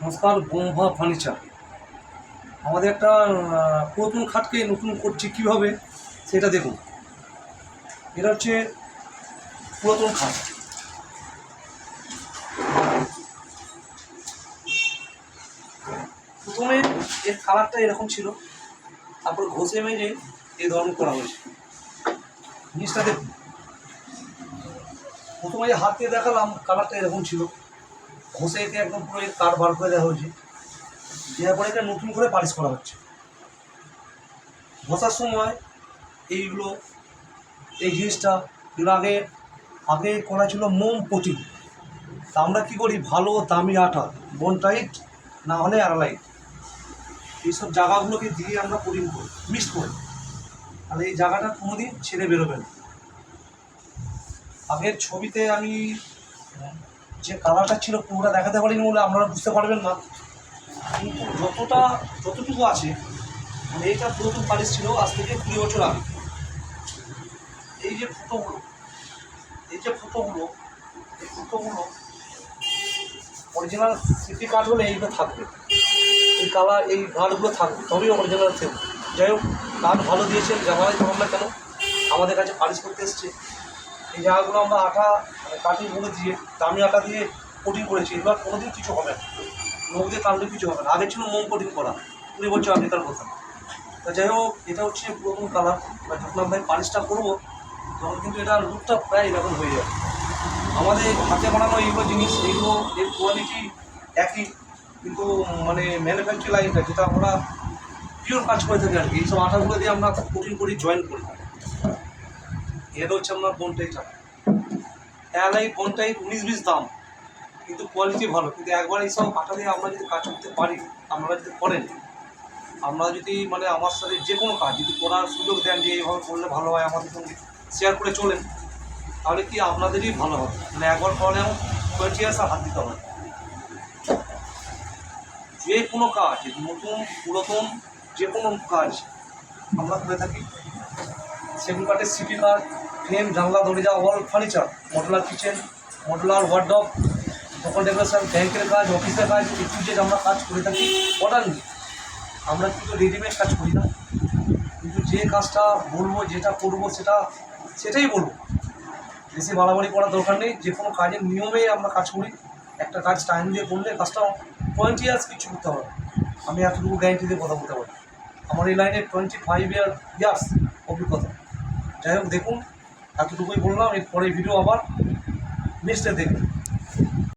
নমস্কার, বোমভা ফার্নিচার। আমাদের একটা পুরাতন খাটকে নতুন করছি কীভাবে সেটা দেখুন। এটা হচ্ছে পুরাতন খাট। প্রথমে এর কালারটা এরকম ছিল, তারপর ঘষে মেজে এই ধরনের করা হয়েছে। জিনিসটা দেখুন, প্রথমে হাত দিয়ে দেখালাম কালারটা এরকম ছিল, ঘষে এতে একদম পুরো এর কাঠ বার করে দেওয়া হয়েছে, দেওয়ার পরে এটা নতুন করে পালিশ করা হচ্ছে। ঘষার সময় এইগুলো এই জিনিসটা এগুলো আগে আগে করা ছিল মোম পটি। তা আমরা কী করি, ভালো দামি আটা, বনটাইট না হলে অ্যারালাইট, এইসব জায়গাগুলোকে দিয়ে আমরা কোটিং করি, মিক্সড করি, তাহলে এই জায়গাটা কোনোদিন ছেড়ে বেরোবে না। আগের ছবিতে আমি যে কালারটা ছিল পুরোটা দেখাতে পারিনি বলে আপনারা বুঝতে পারবেন না, কিন্তু যতটুকু আছে মানে এইটা পুরাতন পালিশ ছিল আজ থেকে 20 বছর আগে। এই যে ফুটোগুলো এই ফুটোগুলো অরিজিনাল সিপি কাঠ হলে এইগুলো থাকবে, এই কালার এই গাঢ়গুলো থাকবে, তবেই অরিজিনাল থাকবে। যাই হোক, কাঠ ভালো দিয়েছেন, জামাই তো আমরা কেন আমাদের কাছে পালিশ করতে এসছে। এই জায়গাগুলো আমরা আটা কাঠি বলে দিয়ে দামি আটা দিয়ে কোটিং করেছি। এবার কোনোদিন কিছু হবে না, নখ দিয়ে কাটলে কিছু হবে না। আগে ছিল মোম কোটিং করা, 20 বছর আগেকার কথা। তা যাই হোক, এটা হচ্ছে পুরাতন কালার। এবার যখন আমরা পালিশটা করবো তখন কিন্তু এটার লুকটা প্রায় এরকম হয়ে যাবে। আমাদের হাতে বানানো এইগুলো জিনিস, এইগুলো এর কোয়ালিটি একই, কিন্তু মানে ম্যানুফ্যাকচার লাইনটা যেটা আমরা পিওর কাজ করে থাকি আর কি, এইসব আটাগুলো দিয়ে আমরা কোটিং করি, জয়েন করি। এটা হচ্ছে আপনার বনটাই আটা, এলাই বনটাই 19-20 দাম, কিন্তু কোয়ালিটি ভালো। কিন্তু একবার এইসব আটা দিয়ে আমরা যদি কাজ করতে পারি, আপনারা যদি করেন, আমরা যদি মানে আমার সাথে যে কোনো কাজ যদি করার সুযোগ দেন যে এইভাবে করলে ভালো হয়, আমাদের সঙ্গে শেয়ার করে চলেন, তাহলে কি আপনাদেরই ভালো হবে। মানে একবার করলেও 20 ইয়ার্স আর হাত দিতে হবে। যে কোনো কাজ, নতুন পুরাতন যে কোনো কাজ আমরা করে থাকি। সেগুন কাঠের সিপি কাঠ, ফ্রেম, জানলা, দরজা, wall furniture, modular kitchen, modular wardrobe, দোকান ডেকোরেশন, ব্যাংকের কাজ, অফিসের কাজ, যে আমরা কাজ করে থাকি অর্ডার নিই। আমরা কিন্তু রেডিমেড কাজ করি না, কিন্তু যে কাজটা বলবো, যেটা করবো সেটাই বলবো। বেশি বাড়াবাড়ি করার দরকার নেই। যে কোনো কাজের নিয়মে আমরা কাজ করি। একটা কাজ টাইম দিয়ে করলে কাজটা 20 ইয়ার্স কিছু করতে হবে, আমি এতটুকু গ্যারেন্টি দিয়ে কথা বলতে পারি। আমার এই লাইনে 25 ইয়ার্স অভিজ্ঞতা। যাই হোক, দেখুন, এতটুকুই বললাম। এরপরে ভিডিও আবার নেক্সটে দেখবেন।